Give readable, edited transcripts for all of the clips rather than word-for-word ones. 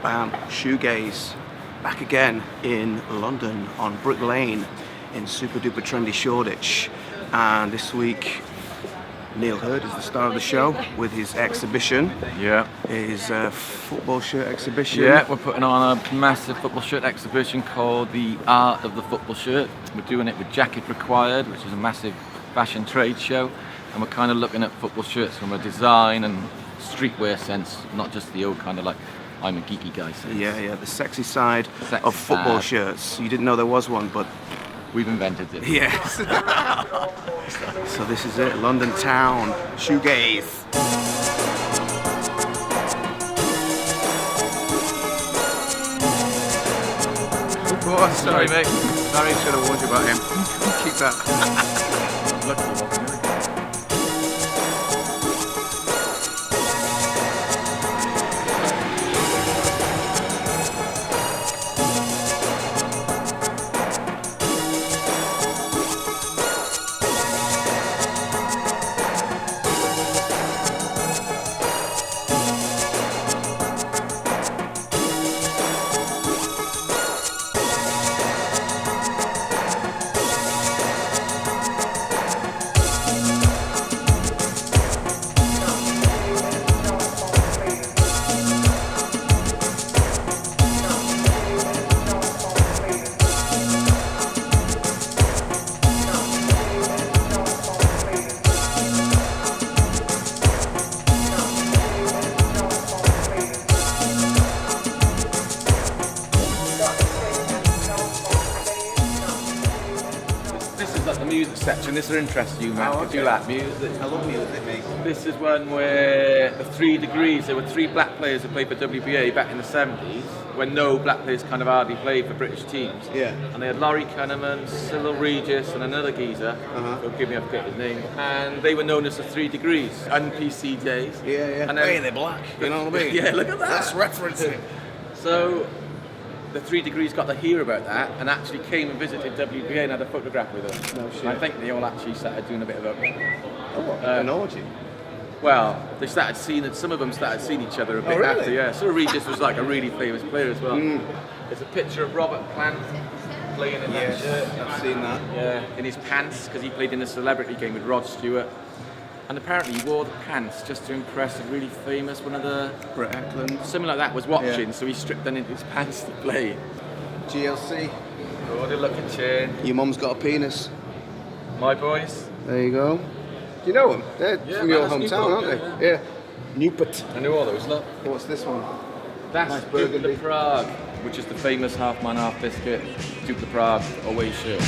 Bam, Shoegaze, back again in London on Brick Lane in super duper trendy Shoreditch. And this week, Neal Heard is the star of the show with his exhibition. Yeah. His football shirt exhibition. Yeah, we're putting on a massive football shirt exhibition called The Art of the Football Shirt. We're doing it with Jacket Required, which is a massive fashion trade show. And we're kind of looking at football shirts from a design and streetwear sense, not just the old kind of like, I'm a geeky guy sense. Yeah, the sexy side of football shirts. You didn't know there was one, but we've invented it. Yes. So this is it, London town, Shoegaze. Oh, sorry mate. Sorry, should have warned you about him. Keep that. Lucky one. The music section. This will interest you, Matt. If you like music. I love music, mate. This is one where the 3 degrees. There were 3 black players who played for WBA back in the 70s, when no black players kind of hardly played for British teams. Yeah. And they had Laurie Cunningham, Cyril Regis, and another geezer. Forgive me, I forget his name. And they were known as the 3 degrees. Un-PC days. Yeah. And then, hey, they're black. You know what I mean? Yeah, look at that. That's referencing. So the 3 degrees got to hear about that and actually came and visited WBA and had a photograph with them. No shit. And I think they all actually started doing a bit of an orgy. Well, they started seeing, some of them started seeing each other a bit really? after, yeah. Cyril Regis was like a really famous player as well. There's a picture of Robert Plant playing in that shirt. I've seen that. Yeah, in his pants, because he played in a celebrity game with Rod Stewart. And apparently he wore the pants just to impress a really famous one of the... Brett Eklund. Something like that was watching, so he stripped down into his pants to play. GLC. Oh, good looking chain. Your mum's got a penis. My boys. There you go. Do you know them? They're from your that's hometown, Newport, aren't they? Yeah. Newport. I knew all those, look. What's this one? That's Nice Duke Burgundy. de Prague, which is the famous half man, half biscuit Duke de Prague away shirt.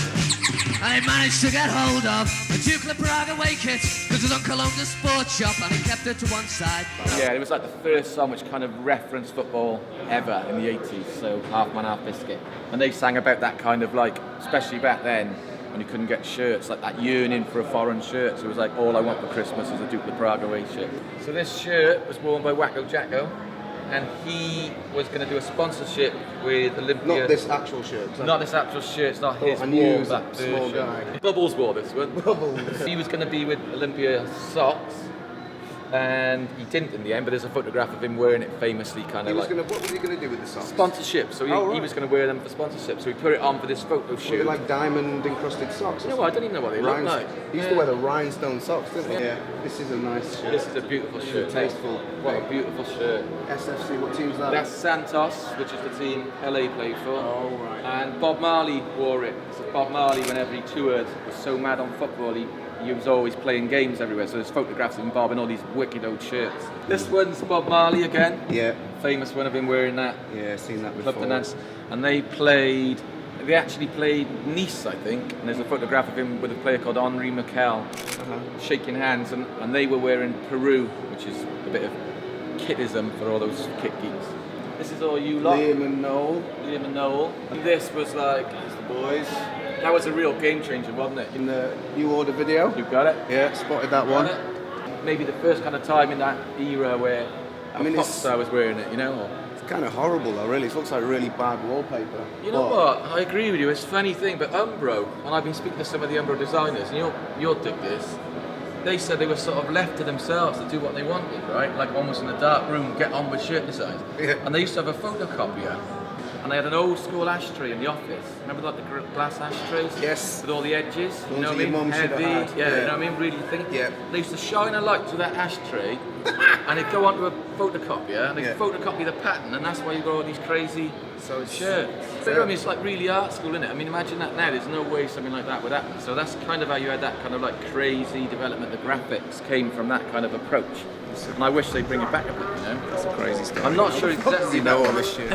I managed to get hold of a Duke de Prague away kit because his uncle owned a sports shop and he kept it to one side. Yeah, it was like the first song which kind of referenced football ever in the 80s, so half man, half biscuit. And they sang about that kind of like, especially back then, when you couldn't get shirts, like that yearning for a foreign shirt. So it was like, all I want for Christmas is a Duke de Prague away shirt. So this shirt was worn by Wacko Jacko, and he was going to do a sponsorship with Olympia. Not this actual shirt. Not this actual shirt, it's not his. I knew he wore was that a small version. guy. Bubbles wore this one. Bubbles. He was going to be with Olympia socks, and he didn't in the end, but there's a photograph of him wearing it famously, kind of like... What was he going to do with the socks? Sponsorship, so he was going to wear them for sponsorship, so he put it on for this photo Were shoot. they like diamond encrusted socks? You know what, I don't even know what they look like. He used to wear the rhinestone socks, didn't he? Yeah. This is a nice shirt. This is a beautiful shirt. Tasteful. What a beautiful shirt. SFC, what team's that? That's Santos, which is the team LA played for. Oh, right. And Bob Marley wore it. So Bob Marley, whenever he toured, was so mad on football, he was always playing games everywhere. So there's photographs of him Bob in all these wicked old shirts. This one's Bob Marley again. Yeah. Famous one of him wearing that. Yeah, seen that before. Club de Nance. And they actually played Nice, I think. And there's a photograph of him with a player called Henri Miquel, shaking hands. And they were wearing Peru, which is a bit of kitism for all those kit geeks. This is all you lot. Liam and Noel. And this was like, It's the boys. that was a real game changer, wasn't it? In the New Order video. You've got it? Yeah, spotted that one. Maybe the first kind of time in that era where I mean, a pop it's- star was wearing it, you know? Or, It's kind of horrible though, really. It looks like really bad wallpaper. you know But what? I agree with you. It's a funny thing, but Umbro, and I've been speaking to some of the Umbro designers, and you'll dig this. they said they were sort of left to themselves to do what they wanted, right? Like almost in a dark room, get on with shirt designs. Yeah. And they used to have a photocopier, and they had an old school ashtray in the office. Remember like the glass ashtrays? Yes. With all the edges, Those you know are what I your mean? mum should have Heavy, had. yeah, Yeah. you know what I mean? Really thick. Yeah. They used to shine a light to that ashtray, and it'd go onto a photocopier, and they'd Yeah. photocopy the pattern, and that's why you got all these crazy So it's- shirts. yeah. But you know what I mean? It's like really art school, isn't it? I mean, imagine that now. There's no way something like that would happen. So that's kind of how you had that kind of like crazy development. The graphics came from that kind of approach, and I wish they'd bring it back a bit. You know, That's a crazy story. I'm not sure exactly. You know all this shit.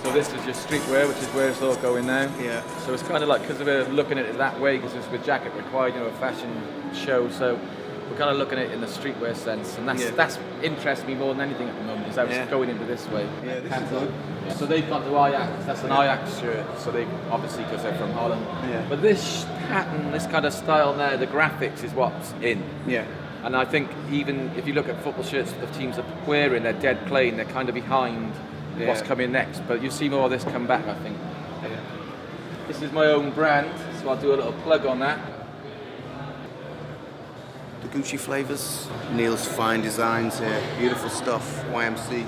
So this is your streetwear, which is where it's all going now. Yeah. So it's kind of like, because we're looking at it that way, because it's with jacket required, you know, a fashion show. So we're kind of looking at it in the streetwear sense, and that's interests me more than anything at the moment. Is how it's going into this way. Yeah, this is good. Yeah. So they've gone to Ajax. That's an Ajax shirt. So they obviously, because they're from Holland. Yeah. But this pattern, this kind of style now, the graphics is what's in. Yeah. And I think even if you look at football shirts the teams are wearing, they're dead plain. They're kind of behind what's coming next. But you see more of this come back, I think. Yeah. This is my own brand, so I'll do a little plug on that. The Gucci flavors, Neal's fine designs here, beautiful stuff, YMC.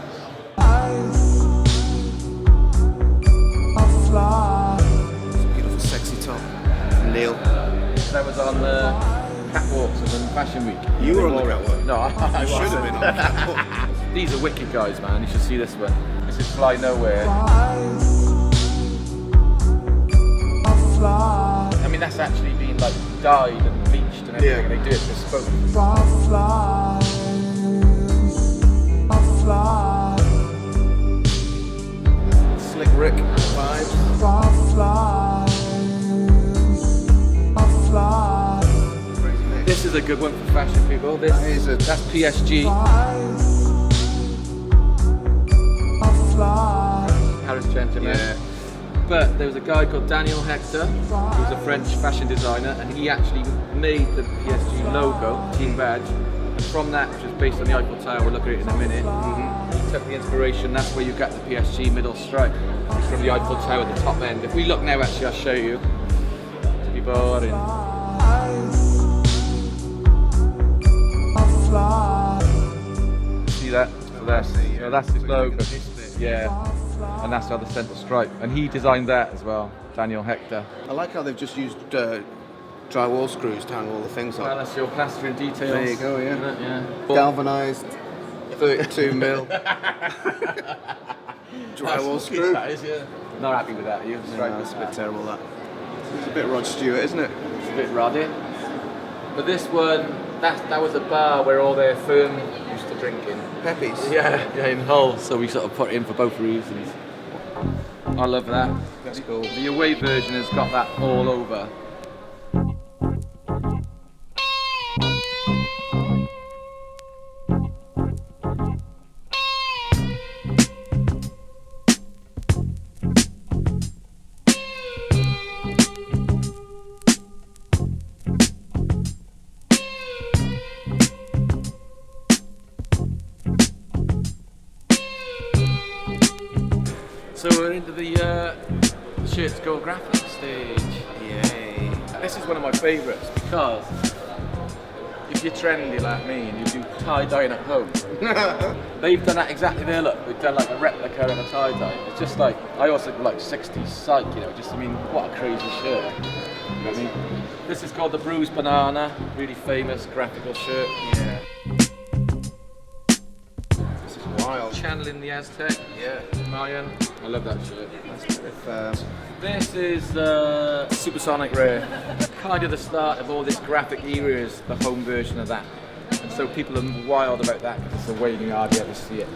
It's a beautiful, sexy top from Neal. That was on the catwalks of the Fashion Week. You were on the catwalk? No, I You should have been on the catwalk. These are wicked guys, man. You should see this one. This is Fly Nowhere. I mean, that's actually been like dyed and bleached and everything, and they do it bespoke. Slick Rick vibes. Crazy mix. This is a good one for fashion people. That's PSG. Paris Gentleman. Yeah. But there was a guy called Daniel Hector, who was a French fashion designer, and he actually made the PSG logo, team badge. And from that, which is based on the Eiffel Tower, we'll look at it in a minute, he took the inspiration. That's where you get the PSG middle stripe. It's from the Eiffel Tower at the top end. If we look now, actually, I'll show you. To be boring. See that? So that's his logo. Yeah. And that's the other centre stripe. And he designed that as well, Daniel Hector. I like how they've just used drywall screws to hang all the things Well, on. that's your plastering details. There you go, yeah. Isn't it? Yeah. Galvanised 32 mil drywall screw. That is, yeah. Not happy with that, are you? No, Stripe that's with a bit that. terrible, that. It's a bit Rod Stewart, isn't it? It's a bit ruddy. But this one, that was a bar where all their firm used to drink in. Peppies. Yeah, in Hull. So we sort of put it in for both reasons. I love that. That's cool. The away version has got that all over. So we're into the shirts go graphic stage. Yay. This is one of my favourites because if you're trendy like me and you do tie-dyeing at home, they've done that exactly there. Look, we've done like a replica of a tie-dye. It's just like, I also like 60s psych, you know, just, I mean, what a crazy shirt. You know what I mean? This is called the Bruised Banana, really famous graphical shirt. Yeah. This is wild. Channeling the Aztec, Yeah. Mayan. I love that shirt. If, This is Supersonic Rare. Kind of the start of all this graphic era is the home version of that. And so people are wild about that because it's a waiting hard to ever see it.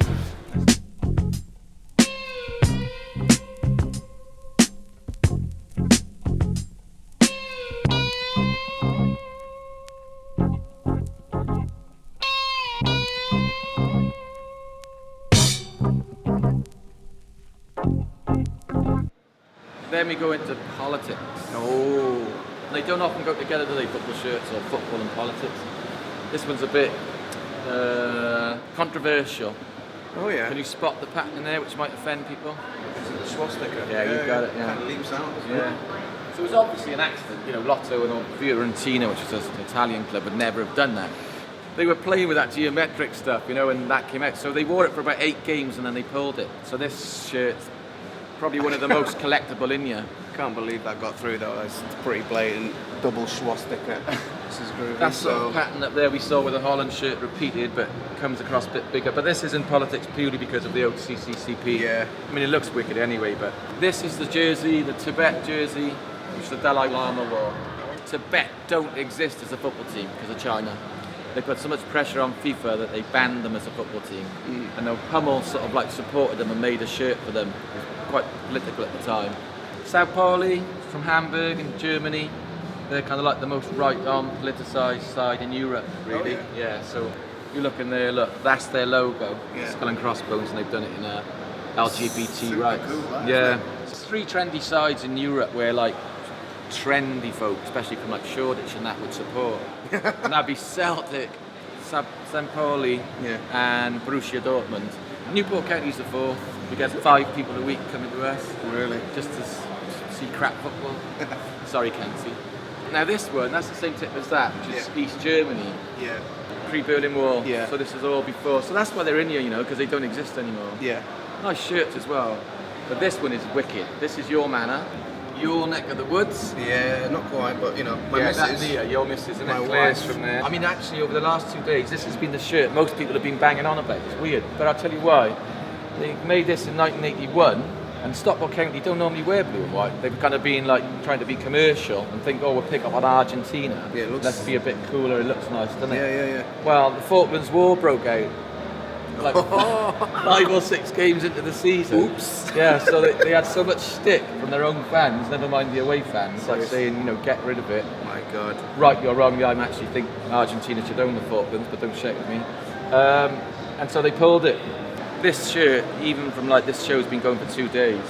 Then we go into politics. Oh. They don't often go together, do they, football shirts or football and politics? This one's a bit controversial. Oh yeah. Can you spot the pattern in there which might offend people? Is it the swastika? Yeah, you've got it, yeah. Kind of leaps out, doesn't it? Yeah. So it was obviously an accident. You know, Lotto and Fiorentina, which was an Italian club, would never have done that. They were playing with that geometric stuff, you know, and that came out. So they wore it for about 8 games and then they pulled it. So this shirt's probably one of the most collectible in here. Can't believe that got through though. It's pretty blatant. Double swastika. This is groovy. That sort of pattern up there we saw with the Holland shirt repeated, but comes across a bit bigger. But this is in politics purely because of the old CCCP. Yeah. I mean, it looks wicked anyway, but this is the jersey, the Tibet jersey, which the Dalai Lama wore. Tibet don't exist as a football team because of China. They put so much pressure on FIFA that they banned them as a football team. And the Hummel sort of like supported them and made a shirt for them. It was quite political at the time. Sao Pauli from Hamburg in Germany. They're kind of like the most right-on politicised side in Europe, really. Oh, yeah, so you look in there, look, that's their logo. Yeah. Skull and crossbones, and they've done it in LGBT Super rights. cool, that, yeah. There's 3 trendy sides in Europe where like trendy folk, especially from like Shoreditch and that, would support. And that'd be Celtic, St. Pauli, Yeah. and Borussia Dortmund. Newport County's the 4th. We get 5 people a week coming to us. Really? Just to see crap football. Sorry, Kenzie. Now this one, that's the same tip as that, which is East Germany, Yeah. pre-Berlin Wall. Yeah. So this is all before. So that's why they're in here, you know, because they don't exist anymore. Yeah. Nice shirts as well. But this one is wicked. This is your manor, your neck of the woods. Yeah, not quite, but you know, my Yeah, missus. that's Leah, your missus, and My it clears wife. from there. I mean, actually, over the last 2 days, this has been the shirt most people have been banging on about. It's weird, but I'll tell you why. They made this in 1981, and Stockport County don't normally wear blue and white. They've kind of been like trying to be commercial and think, oh, we'll pick up on Argentina. Yeah, it looks- Let's be a bit cooler. It looks nice, doesn't it? Yeah. Well, the Falklands War broke out. Like 5 or 6 games into the season. Oops. Yeah, so they had so much stick from their own fans, never mind the away fans, like saying, you know, get rid of it. My God. Right or wrong, I actually think Argentina should own the Falklands, but don't shout at me. And so they pulled it. This shirt, even from like this show's been going for 2 days,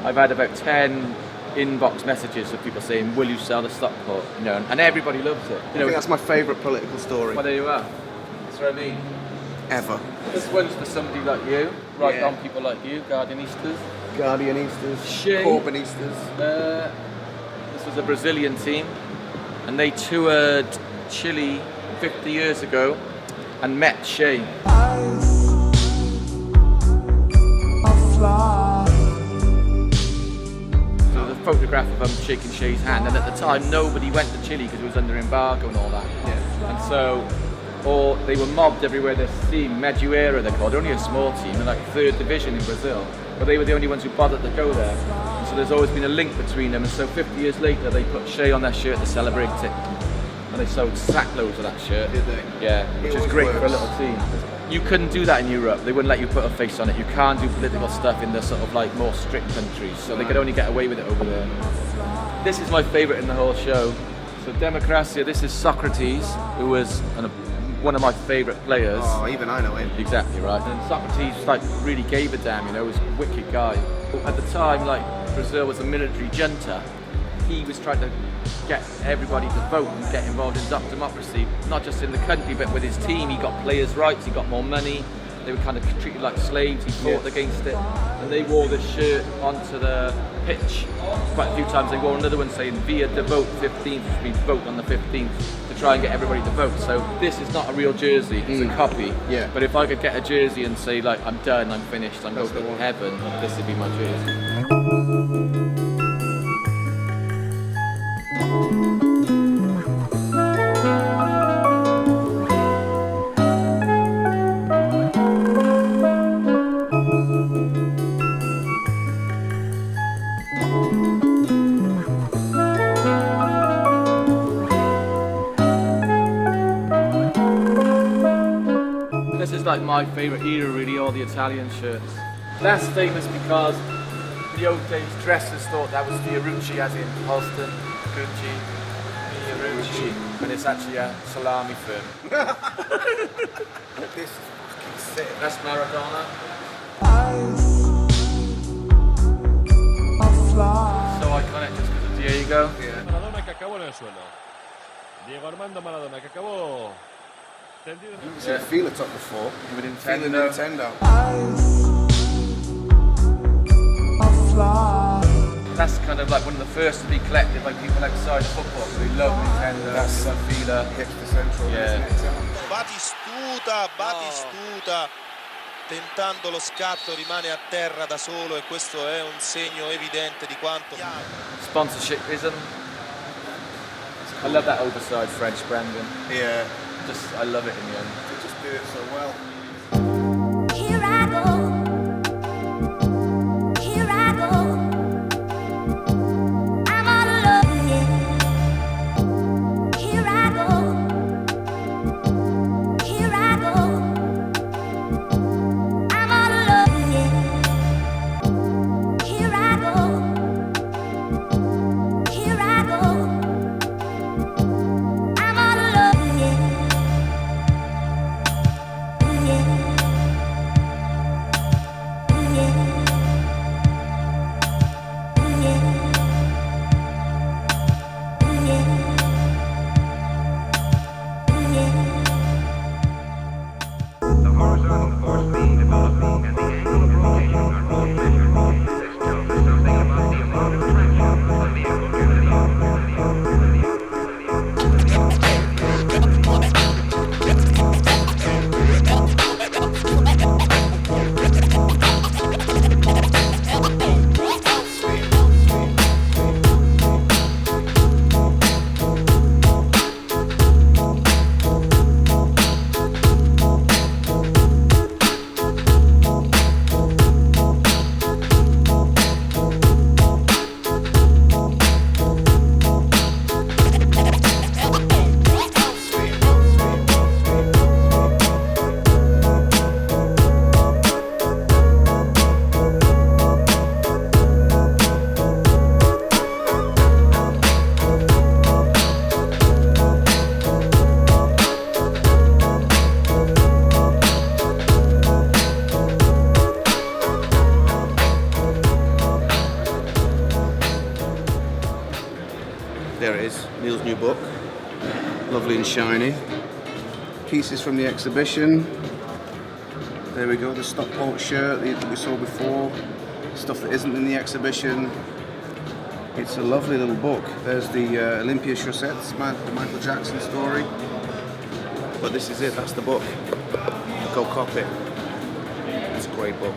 I've had about 10 inbox messages of people saying, will you sell the Stockport? You know, and everybody loves it. You I know, think that's my favourite political story well, there you are. That's what I mean. ever. This one's for somebody like you, right Yeah. on people like you, Guardianistas. Guardianistas, Shea. Corbynistas. This was a Brazilian team, and they toured Chile 50 years ago and met Shea. So there's a photograph of him shaking Shea's hand, and at the time nobody went to Chile because it was under embargo and all that. Yeah. And so they were mobbed everywhere. This team, Meduera they're called, they're only a small team, they're like 3rd division in Brazil, but they were the only ones who bothered to go there. And so there's always been a link between them, and so 50 years later they put Shea on their shirt to celebrate it. And they sold sackloads of that shirt. Did they? Yeah, which It is always great for a works. little team. You couldn't do that in Europe. They wouldn't let you put a face on it. You can't do political stuff in the sort of like more strict countries, so they could only get away with it over there. This is my favourite in the whole show. So Democracia, this is Socrates, who was one of my favourite players. Oh, even I know him. Exactly right. And Socrates like really gave a damn, you know, he was a wicked guy. At the time, like Brazil was a military junta, he was trying to get everybody to vote and get involved in democracy, not just in the country but with his team. He got players' rights, he got more money. They were kind of treated like slaves. He fought against it, and they wore this shirt onto the pitch quite a few times. They wore another one saying "Via de vote 15th," which means vote on the 15th, to try and get everybody to vote. So this is not a real jersey; it's a copy. Yeah. But if I could get a jersey and say like I'm done, I'm finished, I'm That's going the to one. heaven, this would be my jersey. This is like my favourite era, really, all the Italian shirts. That's famous because in the old days dressers thought that was Fiorucci, as in Halston, Gucci, Fiorucci, and it's actually a salami firm. This is fucking sick. That's Maradona. I fly. iconic just because of Diego. Maradona que acabó en el suelo. Diego Armando Maradona que acabó tendido en el You've seen the Feel top before. With Feel the Nintendo. Nintendo. That's kind of like one of the first to be collected by people outside football. So we love Nintendo. That's Fila. hipster central. Yeah. Batistuta tentando lo scatto, rimane a terra da solo e questo è un segno evidente di quanto Sponsorshipism. I love that oversized French branding. Yeah. I love it in the end. They just do it so well. Here I go. Here I go. I'm all alone. Here I go. Here I go. I'm all alone. Here I go. Here I go. I'm all alone. The horizontal force being developing and the angle of rotation are both measured. This tells us something about the amount of traction the vehicle There it is, Neal's new book. Lovely and shiny. Pieces from the exhibition. There we go, the Stockport shirt that we saw before. Stuff that isn't in the exhibition. It's a lovely little book. There's the Olympia Chaussettes, the Michael Jackson story. But this is it, that's the book. Go cop it. It's a great book.